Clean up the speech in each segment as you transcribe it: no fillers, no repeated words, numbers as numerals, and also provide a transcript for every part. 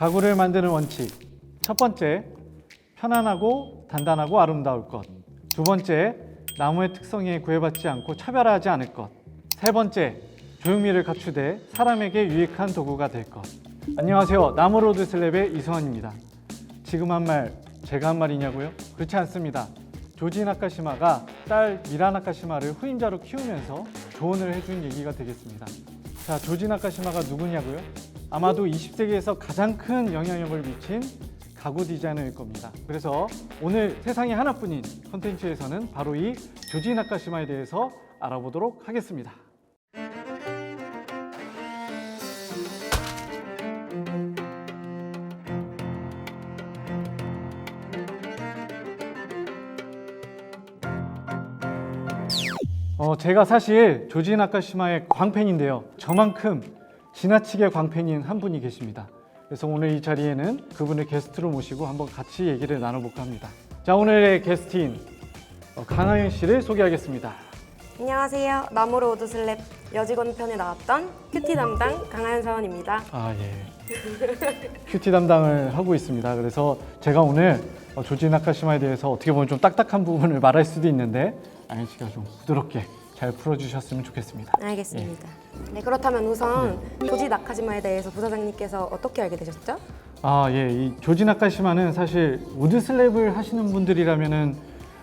가구를 만드는 원칙. 첫 번째, 편안하고 단단하고 아름다울 것. 두 번째, 나무의 특성에 구애받지 않고 차별화하지 않을 것. 세 번째, 조형미를 갖추되 사람에게 유익한 도구가 될 것. 안녕하세요. 나무로드 슬랩의 이승환입니다. 지금 한 말 제가 한 말이냐고요? 그렇지 않습니다. 조지 나카시마가 딸 미라 나카시마를 후임자로 키우면서 조언을 해준 얘기가 되겠습니다. 자, 조지 나카시마가 누구냐고요? 아마도 20세기에서 가장 큰 영향력을 미친 가구 디자이너일 겁니다. 그래서 오늘 세상에 하나뿐인 콘텐츠에서는 바로 이 조지 나카시마에 대해서 알아보도록 하겠습니다. 제가 사실 조지 나카시마의 광팬인데요. 저만큼 지나치게 광팬인 한 분이 계십니다. 그래서 오늘 이 자리에는 그분을 게스트로 모시고 한번 같이 얘기를 나눠볼까 합니다. 자, 오늘의 게스트인 강하연 씨를 소개하겠습니다. 안녕하세요. 나무로드 슬랩 여직원 편에 나왔던 큐티 담당 강하연 사원입니다. 아, 예. 큐티 담당을 하고 있습니다. 그래서 제가 오늘 조지 나카시마에 대해서 어떻게 보면 좀 딱딱한 부분을 말할 수도 있는데 아연 씨가 좀 부드럽게 잘 풀어주셨으면 좋겠습니다. 알겠습니다. 네, 그렇다면 우선 조지 나카시마에 대해서 부사장님께서 어떻게 알게 되셨죠? 아, 예. 이 조지 나카시마는 사실 우드 슬랩을 하시는 분들이라면은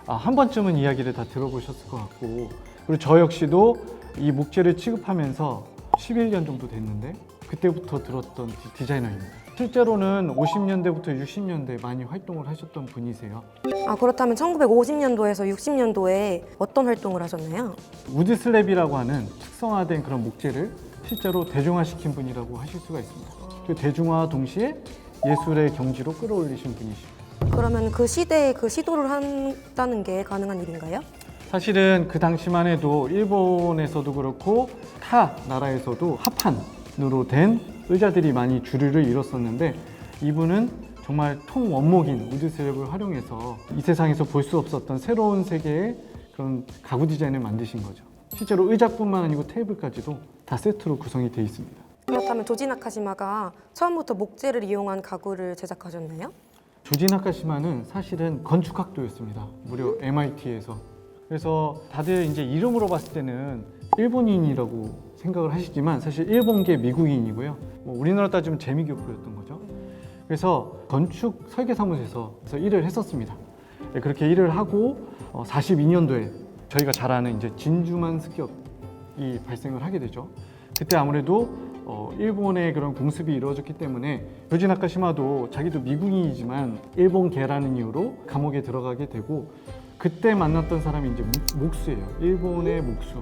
한 번쯤은 이야기를 다 들어보셨을 것 같고, 그리고 저 역시도 이 목재를 취급하면서 11년 정도 됐는데 그때부터 들었던 디자이너입니다. 실제로는 50년대부터 60년대 많이 활동을 하셨던 분이세요. 아, 그렇다면 1950년도에서 60년도에 어떤 활동을 하셨나요? 우드 슬랩이라고 하는 특성화된 그런 목재를 실제로 대중화시킨 분이라고 하실 수가 있습니다. 그 대중화와 동시에 예술의 경지로 끌어올리신 분이십니다. 그러면 그 시대에 그 시도를 한다는 게 가능한 일인가요? 사실은 그 당시만 해도 일본에서도 그렇고 타 나라에서도 합판으로 된 의자들이 많이 주류를 이뤘었는데, 이분은 정말 통원목인 우드 슬랩을 활용해서 이 세상에서 볼 수 없었던 새로운 세계의 그런 가구 디자인을 만드신 거죠. 실제로 의자뿐만 아니고 테이블까지도 다 세트로 구성이 되어 있습니다. 그렇다면 조지 나카시마가 처음부터 목재를 이용한 가구를 제작하셨나요? 조지 나카시마는 사실은 건축학도였습니다. 무려 MIT에서. 그래서 다들 이제 이름으로 봤을 때는 일본인이라고 생각을 하시지만 사실 일본계 미국인이고요. 우리나라 따지면 재미교포였던 거죠. 그래서 건축 설계사무소에서 일을 했었습니다. 그렇게 일을 하고 42년도에 저희가 잘 아는 이제 진주만 습격이 발생을 하게 되죠. 그때 아무래도 일본의 그런 공습이 이루어졌기 때문에 조지 나카시마도 자기도 미국인이지만 일본계라는 이유로 감옥에 들어가게 되고, 그때 만났던 사람이 이제 목수예요. 일본의 목수.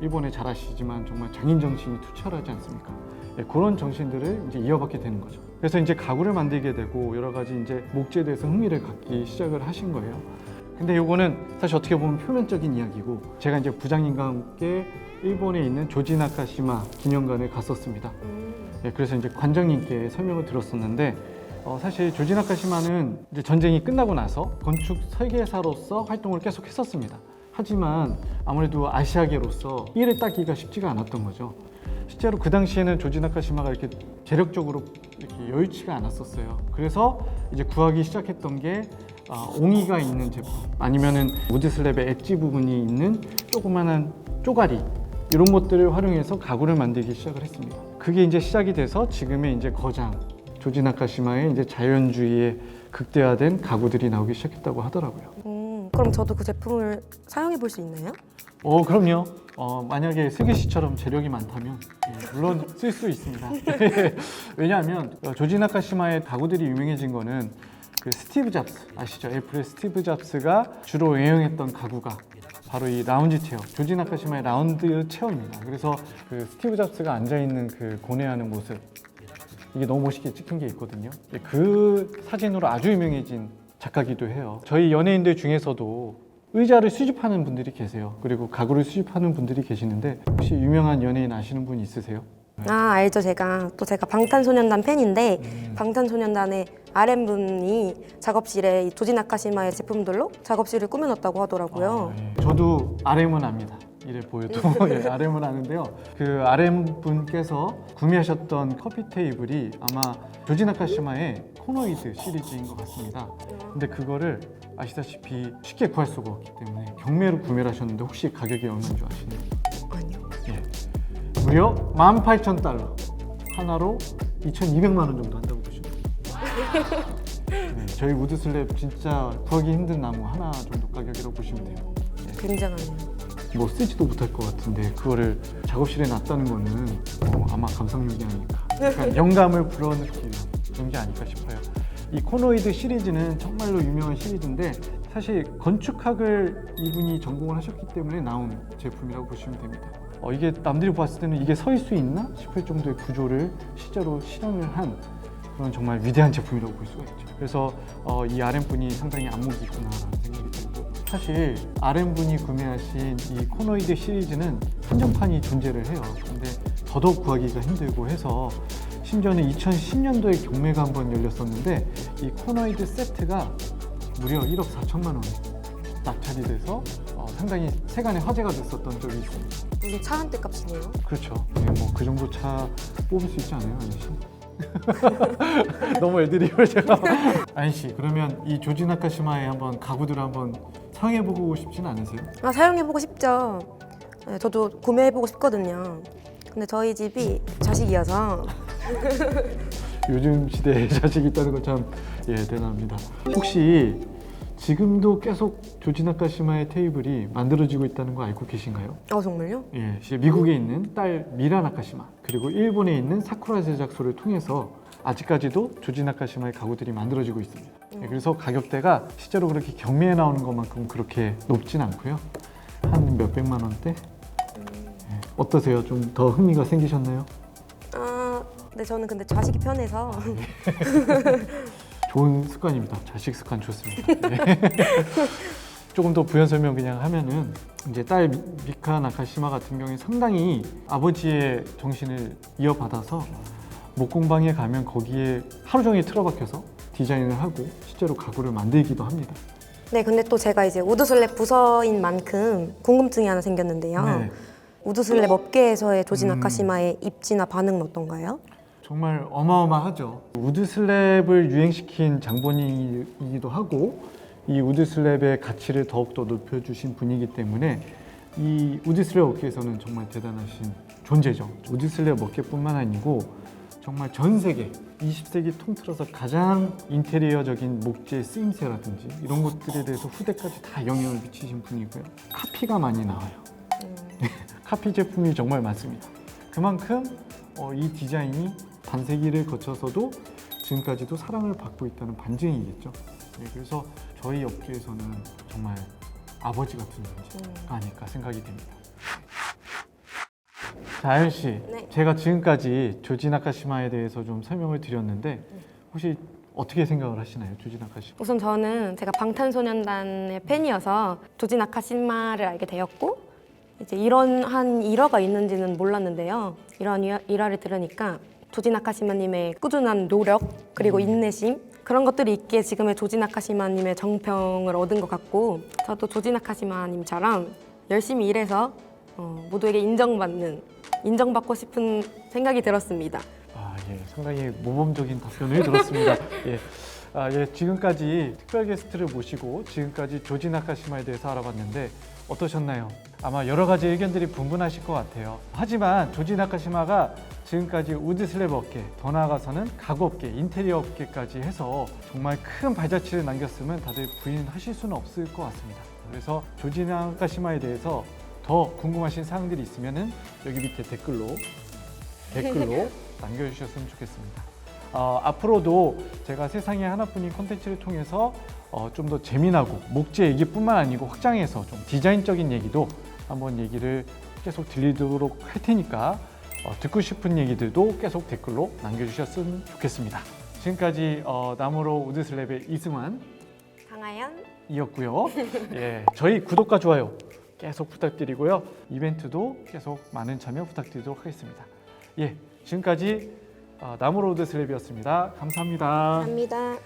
일본에 잘 아시지만 정말 장인 정신이 투철하지 않습니까? 네, 그런 정신들을 이제 이어받게 되는 거죠. 그래서 이제 가구를 만들게 되고 여러 가지 이제 목재에 대해서 흥미를 갖기 시작을 하신 거예요. 근데 요거는 사실 어떻게 보면 표면적인 이야기고, 제가 이제 부장님과 함께 일본에 있는 조지 나카시마 기념관을 갔었습니다. 그래서 이제 관장님께 설명을 들었었는데, 사실 조지 나카시마는 이제 전쟁이 끝나고 나서 건축 설계사로서 활동을 계속 했었습니다. 하지만 아무래도 아시아계로서 일을 따기가 쉽지가 않았던 거죠. 실제로 그 당시에는 조지 나카시마가 이렇게 재력적으로 이렇게 여유치가 않았었어요. 그래서 이제 구하기 시작했던 게 옹이가 있는 제품, 아니면은 우드 슬랩의 엣지 부분이 있는 조그만한 쪼가리, 이런 것들을 활용해서 가구를 만들기 시작을 했습니다. 그게 이제 시작이 돼서 지금의 이제 거장 조지 나카시마의 이제 자연주의에 극대화된 가구들이 나오기 시작했다고 하더라고요. 그럼 저도 그 제품을 사용해 볼 수 있나요? 그럼요. 만약에 슬기 씨처럼 재력이 많다면 물론 쓸 수 있습니다. 왜냐하면 조지 나카시마의 가구들이 유명해진 거는 그 스티브 잡스 아시죠? 애플의 스티브 잡스가 주로 애용했던 가구가 바로 이 라운지 체어, 조지 나카시마의 라운드 체어입니다. 그래서 그 스티브 잡스가 앉아있는 그 고뇌하는 모습, 이게 너무 멋있게 찍힌 게 있거든요. 그 사진으로 아주 유명해진 작가기도 해요. 저희 연예인들 중에서도 의자를 수집하는 분들이 계세요. 그리고 가구를 수집하는 분들이 계시는데, 혹시 유명한 연예인 아시는 분 있으세요? 아, 알죠. 제가 방탄소년단 팬인데 방탄소년단의 RM분이 작업실에 이 조지 나카시마의 제품들로 작업실을 꾸며놨다고 하더라고요. 예. 저도 RM은 압니다. 이래 보여도 예, RM을 하는데요. 그 RM 분께서 구매하셨던 커피 테이블이 아마 조지 나카시마의 코노이드 시리즈인 것 같습니다. 근데 그거를 아시다시피 쉽게 구할 수가 없기 때문에 경매로 구매를 하셨는데 혹시 가격이 얼마인 줄 아시나요? 아니요. 예, 무려 18,000달러. 하나로 2,200만 원 정도 한다고 보시면 돼요. 네, 저희 우드슬랩 진짜 구하기 힘든 나무 하나 정도 가격이라고 보시면 돼요. 굉장하네요. 뭐 쓰지도 못할 것 같은데 그거를 작업실에 놨다는 거는 아마 감상용이 아닐까. 그러니까 영감을 불어넣기는 그런 게 아닐까 싶어요. 이 코노이드 시리즈는 정말로 유명한 시리즈인데 사실 건축학을 이분이 전공을 하셨기 때문에 나온 제품이라고 보시면 됩니다. 이게 남들이 봤을 때는 이게 서 있을 수 있나 싶을 정도의 구조를 실제로 실현을 한 그런 정말 위대한 제품이라고 볼 수가 있죠. 그래서 이 RM분이 상당히 안목이 있구나라는 생각이 들고, 사실 RM분이 구매하신 이 코노이드 시리즈는 한정판이 존재를 해요. 근데 더더욱 구하기가 힘들고 해서 심지어는 2010년도에 경매가 한번 열렸었는데 이 코노이드 세트가 무려 1억 4천만 원에 낙찰이 돼서 상당히 세간의 화제가 됐었던 적이 있습니다. 이게 차 한 대 값이네요. 그렇죠. 네, 뭐그 정도 차 뽑을 수 있지 않아요, 아니 씨? 너무 애드립을 제가. 아니 씨, 그러면 이 조지 나카시마의 한번 가구들을 한번 사용해보고 싶진 않으세요? 아, 사용해보고 싶죠. 네, 저도 구매해보고 싶거든요. 근데 저희 집이 자식이어서 요즘 시대에 자식이 있다는 건 참 대단합니다. 혹시 지금도 계속 조지 나카시마의 테이블이 만들어지고 있다는 거 알고 계신가요? 정말요? 예, 미국에 있는 딸 미라 나카시마 그리고 일본에 있는 사쿠라 제작소를 통해서 아직까지도 조지 나카시마의 가구들이 만들어지고 있습니다. 예, 그래서 가격대가 실제로 그렇게 경매에 나오는 것만큼 그렇게 높진 않고요. 한 몇백만 원대? 예, 어떠세요? 좀 더 흥미가 생기셨나요? 네, 저는 근데 자식이 편해서 좋은 습관입니다. 자식 습관 좋습니다. 네. 조금 더 부연 설명 그냥 하면은 이제 딸 미카 나카시마 같은 경우에 상당히 아버지의 정신을 이어받아서 목공방에 가면 거기에 하루 종일 틀어박혀서 디자인을 하고 실제로 가구를 만들기도 합니다. 네, 근데 또 제가 이제 우드슬랩 부서인 만큼 궁금증이 하나 생겼는데요. 네. 우드슬랩 업계에서의 조지 나카시마의 입지나 반응은 어떤가요? 정말 어마어마하죠. 우드슬랩을 유행시킨 장본인이기도 하고 이 우드슬랩의 가치를 더욱더 높여주신 분이기 때문에 이 우드슬랩 업계에서는 정말 대단하신 존재죠. 우드슬랩 업계뿐만 아니고 정말 전 세계 20세기 통틀어서 가장 인테리어적인 목재 쓰임새라든지 이런 것들에 대해서 후대까지 다 영향을 미치신 분이고요. 카피가 많이 나와요. 카피 제품이 정말 많습니다. 그만큼 이 디자인이 반세기를 거쳐서도 지금까지도 사랑을 받고 있다는 반증이겠죠. 네, 그래서 저희 업계에서는 정말 아버지 같은 존재가 아닐까 생각이 됩니다. 자, 아연 씨, 네. 제가 지금까지 조지 나카시마에 대해서 좀 설명을 드렸는데 혹시 어떻게 생각을 하시나요, 조지 나카시마? 우선 저는 제가 방탄소년단의 팬이어서 조지 나카시마를 알게 되었고 이제 이런 한 일화가 있는지는 몰랐는데요. 이런 일화를 들으니까 조지 나카시마님의 꾸준한 노력 그리고 인내심 그런 것들이 있기에 지금의 조지 나카시마님의 정평을 얻은 것 같고 저도 조지 나카시마님처럼 열심히 일해서 모두에게 인정받고 싶은 생각이 들었습니다. 예, 상당히 모범적인 답변을 들었습니다. 지금까지 특별 게스트를 모시고 지금까지 조지 나카시마에 대해서 알아봤는데 어떠셨나요? 아마 여러 가지 의견들이 분분하실 것 같아요. 하지만 조지 나카시마가 지금까지 우드슬랩 업계, 더 나아가서는 가구 업계, 인테리어 업계까지 해서 정말 큰 발자취를 남겼으면 다들 부인하실 수는 없을 것 같습니다. 그래서 조지 나카시마에 대해서 더 궁금하신 사항들이 있으면 여기 밑에 댓글로 남겨주셨으면 좋겠습니다. 앞으로도 제가 세상에 하나뿐인 콘텐츠를 통해서 좀 더 재미나고 목재 얘기뿐만 아니고 확장해서 좀 디자인적인 얘기도 한번 얘기를 계속 들리도록 할 테니까 듣고 싶은 얘기들도 계속 댓글로 남겨주셨으면 좋겠습니다. 지금까지 나무로 우드슬랩의 이승환, 강하연이었고요. 예, 저희 구독과 좋아요 계속 부탁드리고요. 이벤트도 계속 많은 참여 부탁드리도록 하겠습니다. 예, 지금까지 나무로 우드슬랩이었습니다. 감사합니다. 감사합니다.